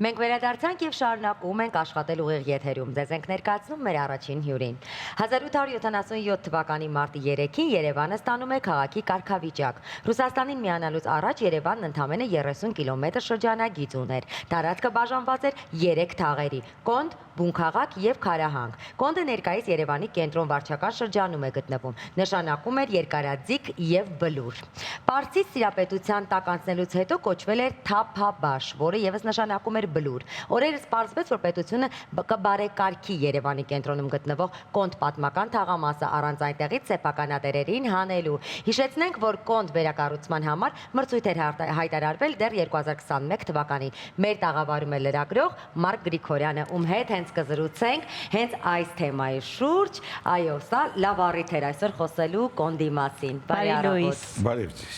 Մենք վերադարձանք եւ շարունակում ենք աշխատել ուղիղ եթերում։ Ձեզ ենք ներկայացնում մեր առաջին հյուրին։ 1877 թվականի մարտի 3-ին Երևանը ստանում է քաղաքի կարգավիճակ։ Ռուսաստանին միանալուց առաջ Երևանն ընդամենը 30 կիլոմետր շրջանագիծ ուներ։ Տարածքը բաժանված էր 3 թաղերի՝ Կոնդ, Բունքաղաք եւ Քարահանք։ Կոնդը ներկայիս Երևանի կենտրոն վարչական շրջանում է գտնվում։ Նշանակում էր երկարաձիգ եւ բլուր։ Պարսից տիրապետության տակ անցնելուց հետո կոչվել էր Թափաբաշ, որը եւս նշանակում էր բլուր։ Օրերս պարզվեց, որ պետությունը կբարեկարգի Երևանի կենտրոնում գտնվող Կոնդ պատմական թաղամասը առանց այնտեղից սեփականատերերին հանելու։ Հիշեցնենք, որ Կոնդ վերակառուցման համար մրցույթ էր հայտարարվել դեռ 2021 թվականին։ Մեր տաղավարում է լրագրող Մարկ Գրիգորյանը, ում հետ հենց կզրուցենք հենց այս թեմայի շուրջ։ Այո, սա լավ առիթ էր այսօր խոսելու Կոնդի մասին։ Բարի Լուիս։ Բարև ձեզ։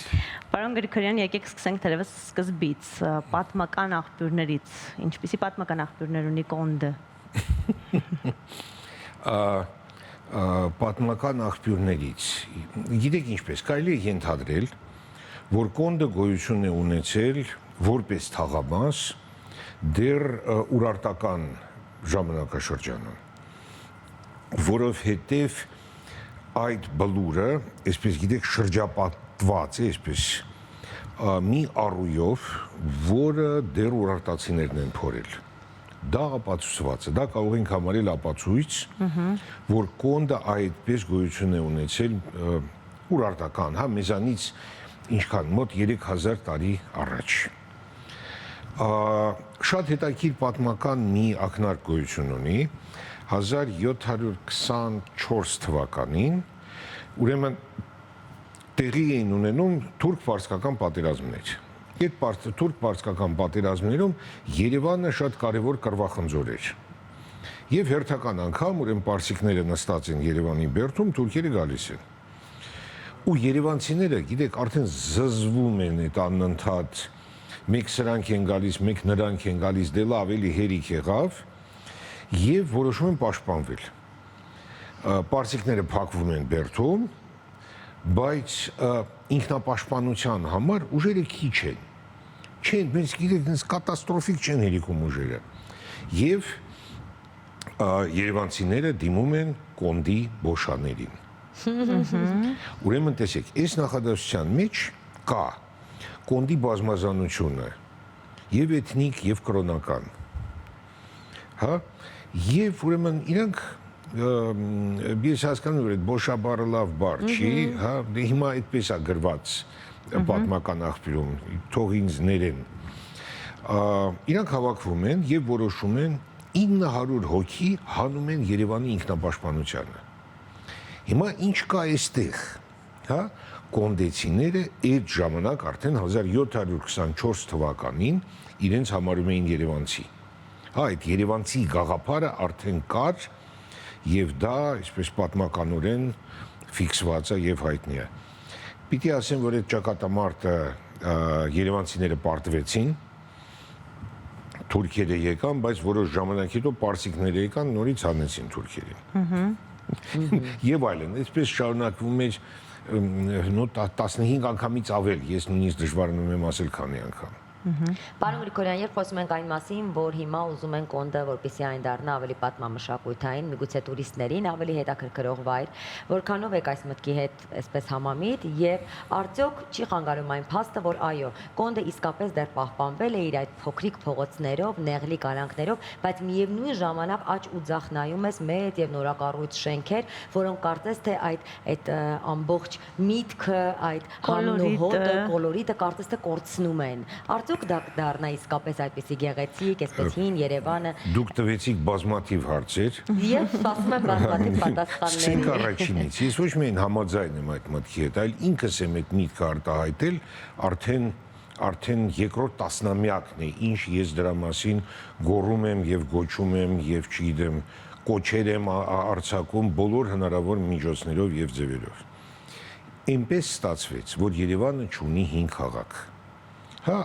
Պարոն Գրիգորյան, եկեք սկսենք թերևս սկզբից, պատմական աղբյուրներից։ Ինչպիսի պատմական աղբյուրներ ունի Կոնդը։ Պատմական աղբյուրներից։ Գիտեք ինչպես, կարելի է ենթադրել, որ Կոնդը գոյություն է ունեցել որպես թաղամաս դեռ ուրարտական ժամանակաշրջանում, որովհետև այդ բլուրը, այսպես գիտեք, շրջապատված է, այսպես մի առույով, որը դեռ ուրարտացիներն են փորել։ Դա ապացուցված է, դա կարող ենք համարել ապացույց, որ Կոնդը այդպես գոյություն է ունեցել ուրարտական, հա, մեզանից ինչքան, մոտ 3000 տարի առաջ։ Շատ հետաքրքիր պատմական մի ակնարկ գոյություն ունի 1724 թվականին, ուրեմն տեղի էին ունենում թուրք-պարսկական պատերազմներ։ Այդ թուրք-պարսկական պատերազմներում Երևանը շատ կարևոր կռվախնձոր էր։ Եվ հերթական անգամ, ուրեմն պարսիկները նստած են Երևանի բերդում, թուրքերը գալիս են։ Ու երևանցիները, գիտեք, արդեն զզվում են այդ անընդհատ մեկ սրանք են գալիս, մեկ նրանք են գալիս, դե լավ էլի հերիք եղավ եւ որոշում են պաշտպանվել։ Պարսիկները փակվում են բերդում, բայց ինքնապաշտպանության համար ուժերը քիչ են։ Չեն, մենք գիտենք, այնպես կատաստրոֆիկ չեն հերիքում ուժերը։ Եվ երևանցիները դիմում են Կոնդի բոշաներին։ Ուրեմն տեսեք, այս նախադասության մեջ կա Կոնդի բազմազանությունը եւ էթնիկ եւ կրոնական։ Հա, եւ ուրեմն իրանք ես հասկանում եմ, այդ բոշաբառը լավ բառ չի, հա, դե հիմա այդպես է գրված պատմական աղբյուրում, թող ինձ ներեն։ Իրանք հավաքվում են եւ որոշում են 900 հոգի հանում են Երևանի ինքնապաշտպանությանը։ Հիմա ինչ կա այստեղ, հա, կոնդեցիները այդ ժամանակ արդեն 1724 թվականին իրենց համարում էին երևանցի։ Հա, այդ երևանցի գաղափարը արդեն կար եւ դա, այսպես պատմականորեն ֆիքսված է եւ հայտնի է։ Պիտի ասեմ, որ այդ ճակատամարտը երևանցիները պարտվեցին, թուրքերը եկան, բայց որոշ ժամանակ հետո պարսիկները եկան, նորից հանեցին թուրքերին։ Եվ այլն, այսպես շարունակվում էր 15 անգամից ավել, ես նույնիսկ դժվարանում եմ ասել քանի անգամ։ Պարոն Գրիգորյան, երբ խոսում ենք այն մասին, որ հիմա ուզում են Կոնդը, որպեսզի այն դառնա ավելի պատմամշակութային, միգուցե տուրիստներին ավելի հետաքրքրող վայր, որքանով եք այս մտքի հետ այսպես համամիտ եւ արդյոք չի խանգարում այն փաստը, որ այո, Կոնդը իսկապես դեռ պահպանվել է իր այդ փոքրիկ փողոցներով, նեղլի կալանքներով, բայց միևնույն ժամանակ աճ ու ձախ նայում ես մեծ եւ նորակառույց շենքեր, որոնք կարծես թե այդ ամբողջ միտքը, այդ հաննուհոտը, կոլորիտը կարծես թե կորցնում են։ Դուք դառնա իսկապես այդպիսի գեղեցիկ, այսպես հին Երևանը։ Դուք տվեցիք բազմաթիվ հարցեր։ Եվ սպասում եմ բազմաթիվ պատասխաններ։ Սկսենք առաջինից։ Ես ոչ միայն համաձայն եմ այդ մտքի հետ, այլ ինքս եմ այդ միտքը արտահայտել արդեն երկրորդ տասնամյակն է, ինչ ես դրա մասին գոռում եմ եւ գոչում եմ եւ չգիտեմ, կոչեր եմ արձակում բոլոր հնարավոր միջոցներով եւ ձևերով։ Այնպես ստացվեց, որ Երևանը չունի 5 քաղաք։ Հա,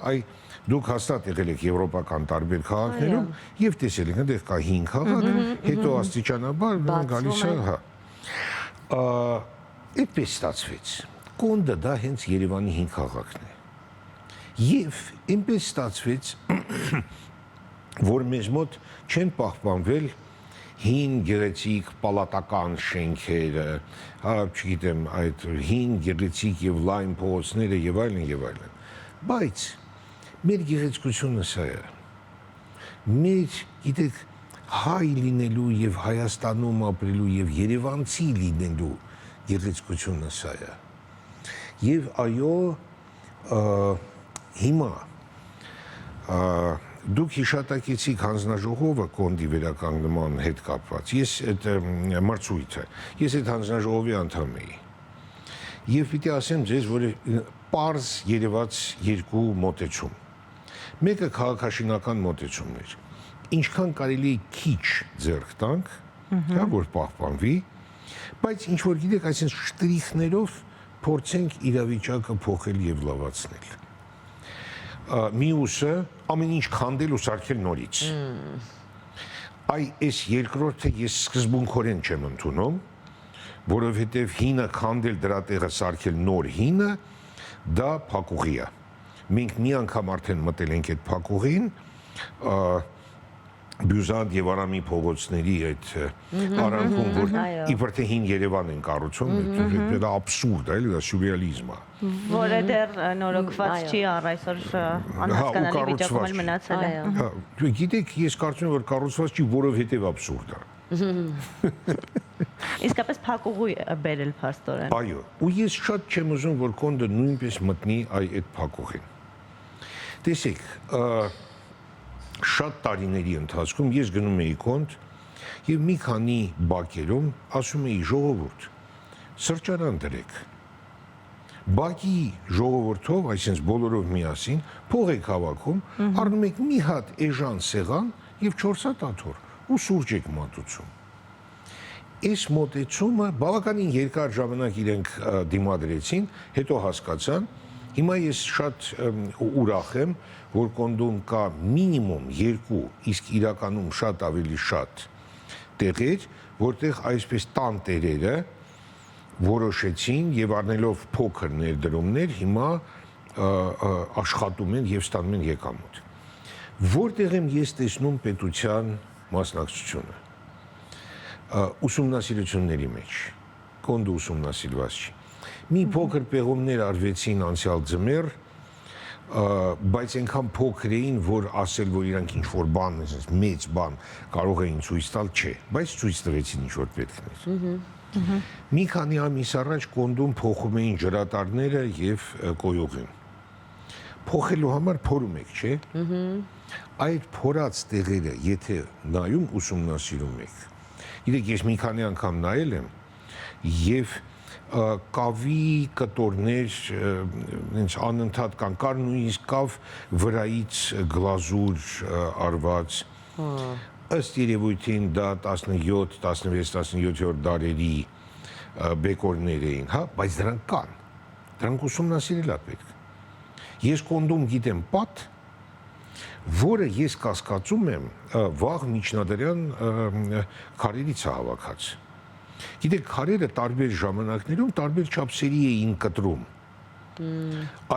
դուք հաստատ եղել եք եվրոպական տարբեր քաղաքներում եւ տեսել եք, այնտեղ կա 5 քաղաք, հետո աստիճանաբար գալիս է, հա։ Այդպես ստացվեց։ Կոնդը դա հենց Երևանի 5 քաղաքն է։ Եվ այնպես ստացվեց, որ մեզ մոտ չեն պահպանվել հին գեղեցիկ պալատական շենքերը, հա, չգիտեմ, այդ հին գեղեցիկ եւ լայն փողոցները եւ այլն եւ այլն։ Բայց մեր գեղեցկությունը սա է։ Մեր, գիտեք, հայ լինելու եւ Հայաստանում ապրելու եւ Երևանցի լինելու գեղեցկությունը սա է։ Եվ այո, հիմա դուք հիշատակեցիք հանձնաժողովը կոնդի վերականգնման հետ կապված։ Ես այդ մրցույթը, ես այդ հանձնաժողովի անդամ էի։ Եվ պիտի ասեմ ձեզ, որ պարզ երևաց երկու մոտեցում։ Մեկը քաղաքաշինական մոտեցումն էր։ Ինչքան կարելի է քիչ ձեռք տանք, հա, որ պահպանվի, բայց ինչ որ գիտեք, այսինքն շտրիխներով փորձենք իրավիճակը փոխել եւ լավացնել։ Մյուսը ամեն ինչ քանդել ու սարքել նորից։ Այս երկրորդը ես սկզբունքորեն չեմ ընդունում, որովհետև հինը քանդել դրա տեղը սարքել նոր հինը, դա փակուղի է։ Մենք մի անգամ արդեն մտել ենք այդ փակուղին, Բյուզանդ եւ Արամի փողոցների այդ արանքում, որ իբր թե հին Երևան են կառուցում, դա աբսուրդ է, դա սյուրռեալիզմ է։ Որը դեռ նորոգված չի առ այսօր անհասկանալի վիճակում էլ մնացել է։ Հա, գիտեք, ես կարծում եմ, որ կառուցված չի, որովհետև աբսուրդ է։ Իսկապես փակուղի բերել փաստորեն։ Այո, ու ես շատ չեմ ուզում, որ կոնդը նույնպես մտնի այդ փակուղին։ Տեսեք, շատ տարիների ընթացքում ես գնում էի կոնդ եւ մի քանի բակերում ասում էի ժողովուրդ, սրճարան դրեք։ Բակի ժողովրդով, այսինքն բոլորով միասին, փող եք հավաքում, առնում եք մի հատ էժան սեղան եւ 4 հատ աթոռ ու սուրճ եք մատուցում։ Այս մոտեցումը բավականին երկար ժամանակ իրենք դիմադրեցին, հետո հասկացան, հիմա ես շատ ուրախ եմ, որ կոնդում կա մինիմում 2, իսկ իրականում շատ ավելի շատ տեղեր, որտեղ այսպես տան տերերը որոշեցին եւ առնելով փոքր ներդրումներ հիմա աշխատում են եւ ստանում են եկամուտ։ Որտեղ եմ ես տեսնում պետության մասնակցությունը։ Ուսումնասիրությունների մեջ, կոնդը ուսումնասիրված չի։ Մի փոքր պեղումներ արվեցին անցյալ ձմեռ, բայց այնքան փոքր էին, որ ասել, որ իրանք ինչ-որ բան, մեծ բան կարող էին ցույց տալ, չէ, բայց ցույց տվեցին ինչ-որ պետք էր։ Մի քանի ամիս առաջ կոնդում փոխում էին ջրատարները եւ կոյուղին։ Փոխելու համար փորում եք, չէ։ Այդ փորած տեղերը, եթե նայում ուսումնասիրում եք, գիտեք, ես մի քանի անգամ նայել եմ եւ կավի կտորներ ինձ անընդհատ կան, կար նույնիսկ կավ վրայից գլազուր արված, ըստ երևույթին դա 17, 16, 17-րդ դարերի բեկորներ էին, հա, բայց դրանք կան, դրանք ուսումնասիրել է պետք։ Ես կոնդում գիտեմ պատ, որը ես կասկածում եմ վաղ միջնադարյան քարերից է հավաքած։ Գիտեք, քարերը տարբեր ժամանակներում տարբեր չափսերի էին կտրում։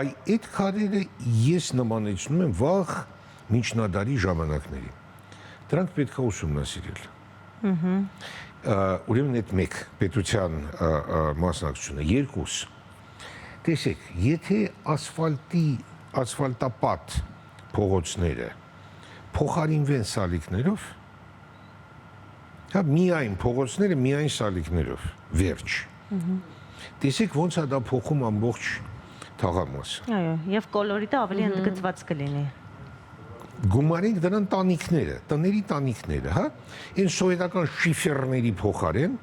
Այդ քարերը ես նմանեցնում եմ վաղ միջնադարի ժամանակներին։ Դրանք պետք է ուսումնասիրել։ Ուրեմն այդ մեկ պետության մասնակցությունը, երկուս։ Տեսեք, եթե ասֆալտապատ փողոցները փոխարինվեն սալիկներով, հա, միայն փողոցները, միայն սալիկներով, վերջ։ Տեսեք, ոնց է դա փոխում ամբողջ թաղամասը։ Այո, եւ կոլորիտը ավելի ընդգծված կլինի։ Գումարենք դրան տանիքները, տների տանիքները, հա, այն սովետական շիֆերների փոխարեն,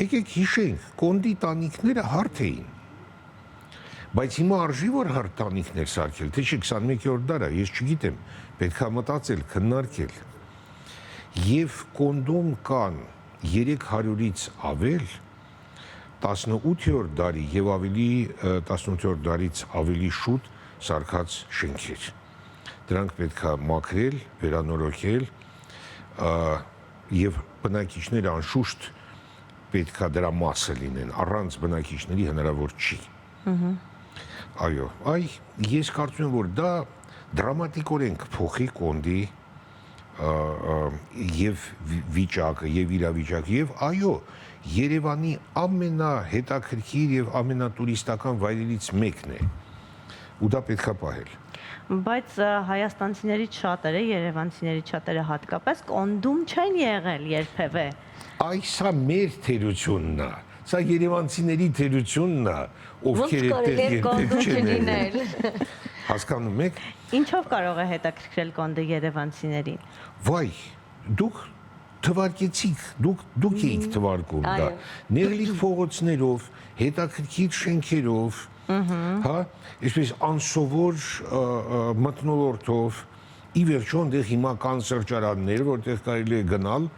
եկեք հիշենք, կոնդի տանիքները հարթ էին։ Բայց հիմա արժի որ հարթ տանիքներ սարքել, թե չէ 21-րդ դարը, ես չգիտեմ, պետք է մտածել, քննարկել։ Եվ կոնդում կան 300-ից ավել 18-րդ դարի եւ ավելի 18-րդ դարից ավելի շուտ սարքած շենքեր։ Դրանք պետք է մաքրել, վերանորոգել եւ բնակիչները անշուշտ պետք է դրա մասը լինեն, առանց բնակիչների հնարավոր չի։ Այո, ես կարծում եմ, որ դա դրամատիկորեն կփոխի կոնդի եւ վիճակը եւ իրավիճակը եւ այո Երևանի ամենահետաքրքիր եւ ամենատուրիստական վայրերից մեկն է ու դա պետքա պահել Բայց հայաստանցիներից շատերը, երևանցիներից շատերը հատկապես կոնդում չեն եղել երբևէ։ Այսա մեր թերությունն է սա երևանցիների թերությունն է ովքեր այդտեղ չեն լինել հասկանում եք Ինչով կարող է հետաքրքրել կոնդը երևանցիներին։ Վայ, դուք թվարկեցիք, դուք էիք թվարկում դա։ Նեղլիկ փողոցներով, հետաքրքիր շենքերով, հա, այսպես անսովոր մթնոլորտով, ի վերջո այնտեղ հիմա կան սրճարաններ, որտեղ կարելի է գնալ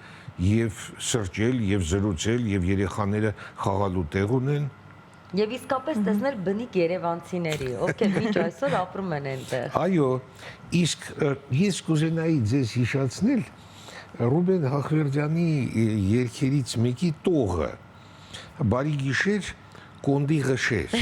եւ սրճել, եւ զրուցել, եւ երեխաները խաղալու տեղ ունեն։ Եվ իսկապես տեսնել բնիկ երևանցիների, ովքեր մինչ այսօր ապրում են այնտեղ։ Այո, իսկ ես կուզենայի ձեզ հիշեցնել Ռուբեն Հախվերդյանի երգերից մեկի տողը։ Բարի գիշեր, կոնդի ղշեր։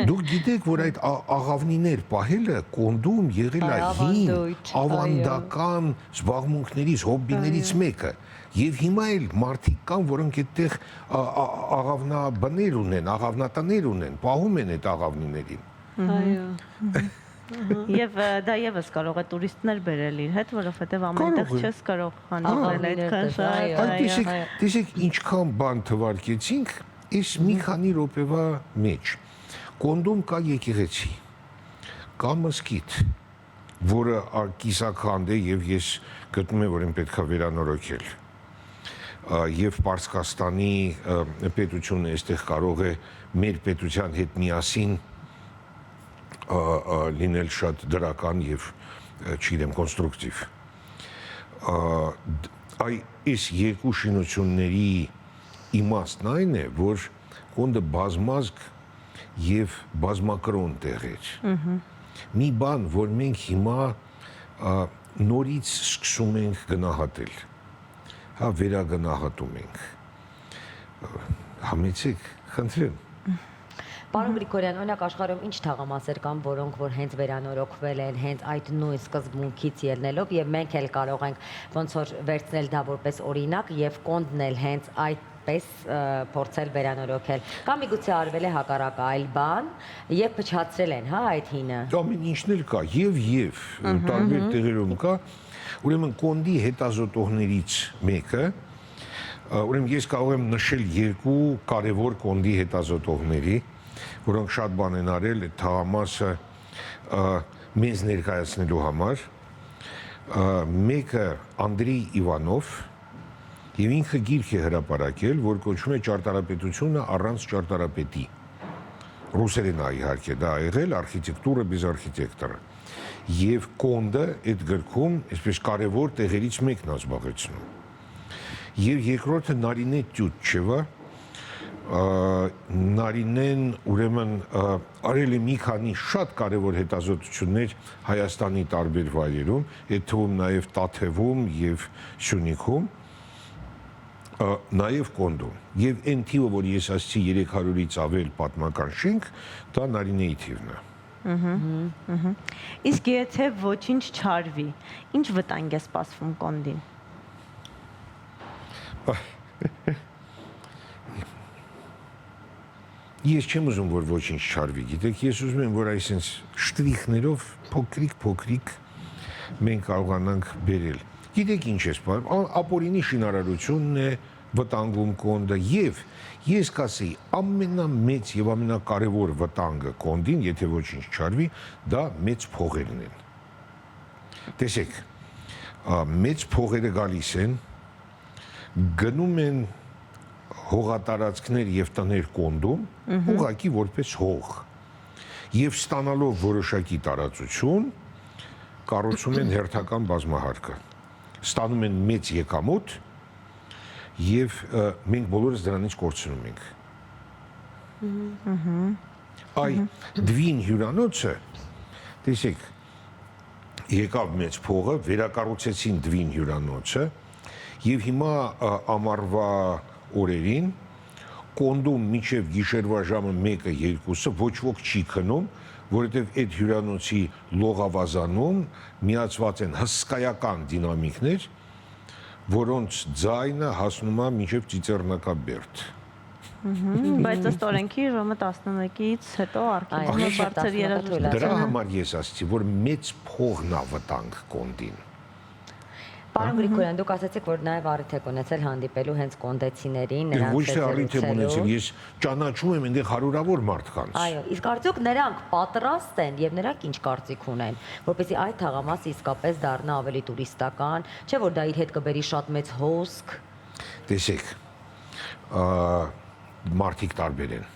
Դուք գիտեք, որ այդ աղավնիներ պահելը կոնդում եղել է հին ավանդական զբաղմունքներից, հոբբիներից մեկը։ Եվ հիմա էլ մարդիկ կան, որոնք այդտեղ աղավնաբներ ունեն, աղավնատներ ունեն, պահում են այդ աղավնիներին։ Այո։ Եվ դա եւս կարող է տուրիստներ բերել իր հետ, որովհետեւ ամենտեղ չես կարող հանձնել այդ քաշայ։ Այդ տեսեք ինչքան բան թվարկեցինք, այս մի քանի րոպեվա մեջ։ Կոնդում կա եկեղեցի, կա մզկիթ, որը կիսաքանդ է եւ ես գտնում եմ, որ այն պետքա վերանորոգել։ Եվ Պարսկաստանի պետությունը այստեղ կարող է մեր պետության հետ միասին լինել շատ դրական եւ չգիտեմ կոնստրուկտիվ։ Այս երկու շինությունների իմաստն այն է, որ կոնդը բազմազգ եւ բազմակրոն տեղ էր։ Մի բան, որ մենք հիմա նորից սկսում ենք գնահատել։ Հա վերագնահատում ենք։ Համեցեք, խնդրեմ։ Պարոն Գրիգորյան, օրինակ աշխարհում ինչ թաղամասեր կան, որոնք որ հենց վերանորոգվել են, հենց այդ նույն սկզբունքից ելնելով եւ մենք էլ կարող ենք ոնց որ վերցնել դա որպես օրինակ եւ կոնդն էլ հենց այդպես փորձել վերանորոգել։ Կամ միգուցե արվել է հակառակը այլ բան եւ փչացրել են, հա, այդ հինը։ Ամեն ինչն էլ կա եւ տարբեր տեղերում կա։ Ուրեմն կոնդի հետազոտողներից մեկը, ուրեմն ես կարող եմ նշել երկու կարևոր կոնդի հետազոտողների, որոնք շատ բան են արել այդ թաղամասը մեզ ներկայացնելու համար։ Մեկը Անդրեյ Իվանով եւ ինքը գիրք է հրապարակել, որ կոչվում է Ճարտարապետությունը առանց ճարտարապետի։ Ռուսերեն է իհարկե դա եղել, արխիտեկտուրը без արխիտեկտора։ Եվ կոնդը այդ գրքում այսպես կարևոր տեղերից մեկն է զբաղեցնում։ Եվ երկրորդը Նարինե Տյուտչևը, Նարինեն ուրեմն արել է մի քանի շատ կարևոր հետազոտություններ Հայաստանի տարբեր վայրերում, այդ թվում նաև Տաթևում եւ Սյունիքում, նաև կոնդում։ Եվ այն թիվը, որ ես ասացի 300-ից ավել պատմական շենք, դա Նարինեի թիվն է։ Իսկ եթե ոչինչ չարվի, ինչ վտանգ է սպասվում կոնդին։ Ես չեմ ուզում, որ ոչինչ չարվի, գիտեք, ես ուզում եմ, որ այսպես շտրիխներով փոքրիկ մենք կարողանանք բերել։ Գիտեք ինչ է սպասում, ապօրինի շինարարությունն է վտանգում կոնդը եւ ես կասեի ամենամեծ եւ ամենակարևոր վտանգը կոնդին, եթե ոչինչ չարվի, դա մեծ փողերն են։ Տեսեք, մեծ փողերը գալիս են, գնում են հողատարածքներ եւ տներ կոնդում, ուղղակի որպես հող։ Եվ ստանալով որոշակի տարածություն, կառուցում են հերթական բազմահարկը։ Ստանում են մեծ եկամուտ եւ մենք բոլորս դրանից կորցնում ենք։ Այ Դվին հյուրանոցը, տեսեք, եկավ մեծ փողը, վերակառուցեցին Դվին հյուրանոցը եւ հիմա ամառվա օրերին կոնդում մինչև գիշերվա ժամը 1-2-ը ոչ ոք չի քնում, որովհետև այդ հյուրանոցի լողավազանում միացված են հսկայական դինամիկներ, որոնց ձայնը հասնում է մինչև Ծիծեռնակաբերդ։ Բայց ըստ օրենքի ժամը 11-ից հետո արգելվում է բարձր երաժշտություն։ Դրա համար ես ասացի, որ մեծ փողն է վտանգ կոնդին։ Պարոն Գրիգորյան, դուք ասացիք, որ նաև առիթ եք ունեցել հանդիպելու հենց կոնդեցիներին, Ոչ թե առիթ եմ ունեցել, ես ճանաչում եմ այնտեղ հարյուրավոր մարդկանց։ Այո, իսկ արդյոք նրանք պատրաստ են եւ նրանք ինչ կարծիք ունեն, որպեսզի այդ թաղամասը իսկապես դառնա ավելի տուրիստական, չէ՞ որ դա իր հետ կբերի շատ մեծ հոսք։ Տեսեք, մարդիկ տարբեր են։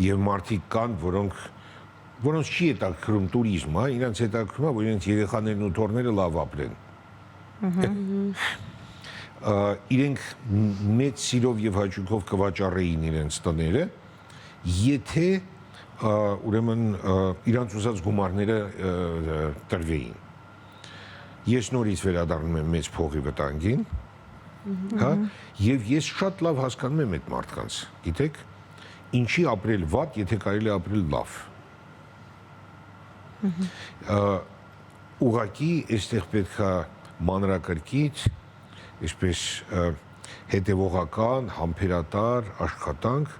Եվ մարդիկ կան, որոնց չի հետաքրում տուրիզմը, իրենց հետաքրում է, որ իրենց երեխաներն ու թոռները լավ ապրեն։ Իրենք մեծ սիրով եւ հաճույքով կվաճառեին իրենց տները, եթե ուրեմն իրանց ուզած գումարները տրվեին։ Ես նորից վերադառնում եմ մեծ փողի վտանգին, հա, եւ ես շատ լավ հասկանում եմ այդ մարդկանց, գիտեք, ինչի ապրել վատ, եթե կարելի ապրել լավ։ Ուղղակի այստեղ պետք է մանրակրկիտ, այսպես հետևողական, համբերատար աշխատանք,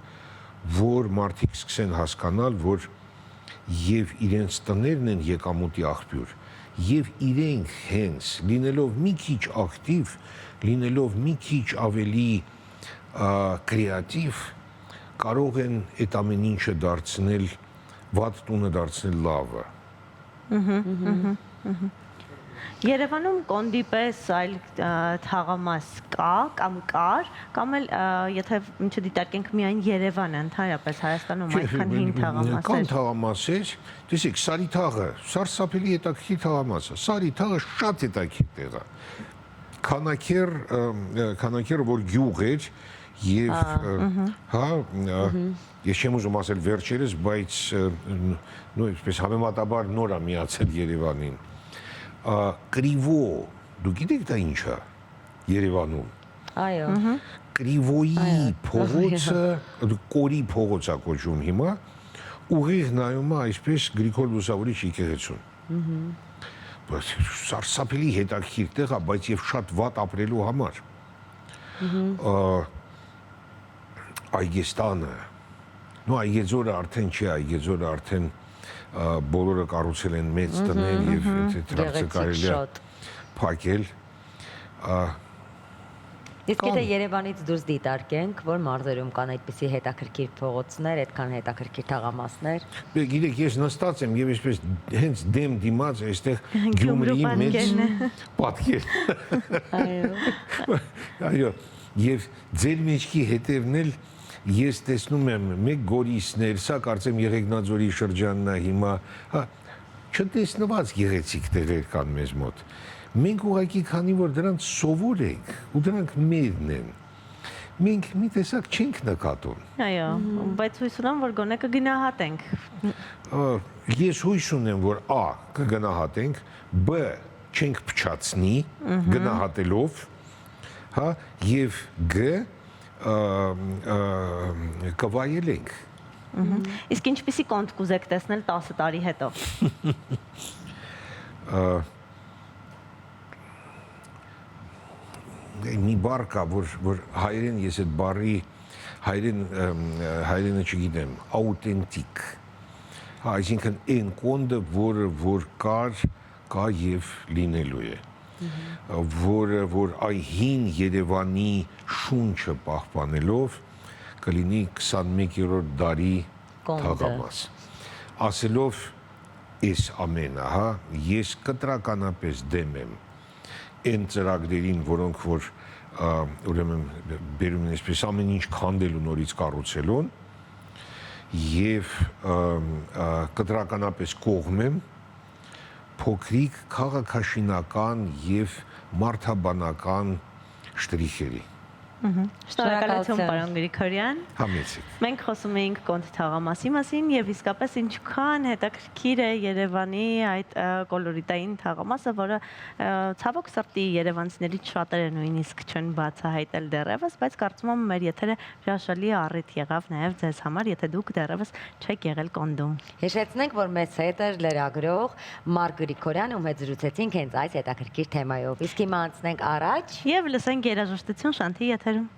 որ մարդիկ սկսեն հասկանալ, որ եւ իրենց տներն են եկամուտի աղբյուր, եւ իրենք հենց լինելով մի քիչ ակտիվ, լինելով մի քիչ ավելի կրեատիվ, կարող են այդ ամեն ինչը դարձնել, վատ տունը դարձնել լավը։ Երևանում կոնդի պես այլ թաղամաս կա կամ կար, կամ էլ եթե չդիտարկենք միայն Երևանը, ընդհանրապես Հայաստանում այդքան հին թաղամասեր։ Կան թաղամասեր, տեսեք, Սարիթաղը, սարսափելի հետաքրքիր թաղամաս է, Սարիթաղը շատ հետաքրքիր տեղ է։ Քանաքերը, որ գյուղ էր եւ հա, ես չեմ ուզում ասել վերջերս, բայց նույն այսպես համեմատաբար նոր է միացել Երևանին։ Կրիվո, դու գիտեք դա ինչ է Երևանում։ Այո։ Կրիվոյի փողոցը, Կորի փողոց է կոչվում հիմա, ուղիղ նայում է այսպես Գրիգոր Լուսավորիչ եկեղեցուն։ Սարսափելի հետաքրքիր տեղ է, բայց եւ շատ վատ ապրելու համար։ Այգեստանը, նո Այգեձորը արդեն չի, Այգեձորը արդեն բոլորը կառուցել են մեծ տներ եւ դրանցը կարելի է փակել։ Իսկ եթե Երևանից դուրս դիտարկենք, որ մարզերում կան այդպիսի հետաքրքիր փողոցներ, այդքան հետաքրքիր թաղամասներ։ Գիտեք, ես նստած եմ եւ այսպես հենց դեմ դիմաց այստեղ Գյումրիի մեծ պատկեր։ Այո, եւ ձեր մեջքի հետևն էլ ես տեսնում եմ մեկ Գորիսներ, սա կարծեմ Եղեգնաձորի շրջանն է հիմա, հա, չտեսնված գեղեցիկ տեղեր կան մեզ մոտ։ Մենք ուղղակի քանի որ դրանց սովոր ենք ու դրանք մերն են, մենք մի տեսակ չենք նկատում։ Այո, բայց հույս ունեմ, որ գոնե կգնահատենք։ Ես հույս ունեմ, որ A կգնահատենք, B չենք փչացնի գնահատելով, հա, եւ G կվայելենք։ Իսկ ինչպիսի կոնտ կուզեք տեսնել 10 տարի հետո։ Մի բառ կա, որ հայերեն ես այդ բառի հայերենը չգիտեմ, աուտենտիկ։ Հա, այսինքն այն կոնդը, որ կա եւ լինելու է։ Որ այ հին Երևանի շունչը պահպանելով կլինի 21-րդ դարի թաղամաս։ Ասելով այս ամենը, հա, ես կտրականապես դեմ եմ այն ծրագրերին, որոնք որ ուրեմն բերում են այսպես ամեն ինչ քանդելու նորից կառուցելուն եւ կտրականապես կողմ եմ փոքրիկ քաղաքաշինական եւ մարդաբանական շտրիխերի։ Շնորհակալություն, պարոն Գրիգորյան։ Համեցեք։ Մենք խոսում էինք կոնդի թաղամասի մասին եւ իսկապես ինչքան հետաքրքիր է Երևանի այդ կոլորիտային թաղամասը, որը ցավոք սրտի երևանցիներից շատերը նույնիսկ չեն բացահայտել դեռևս, բայց կարծում եմ մեր եթերը հրաշալի առիթ եղավ նաեւ ձեզ համար, եթե դուք դեռևս չեք եղել կոնդում։ Հիշեցնենք, որ մեծ հետ էր լրագրող Մարկ Գրիգորյանը, ում հետ զրուցեցինք հենց այս հետաքրքիր թեմայով։ Իսկ հիմա անցնենք առաջ։ Եվ լսենք երաժշտություն Շանթի եթերում։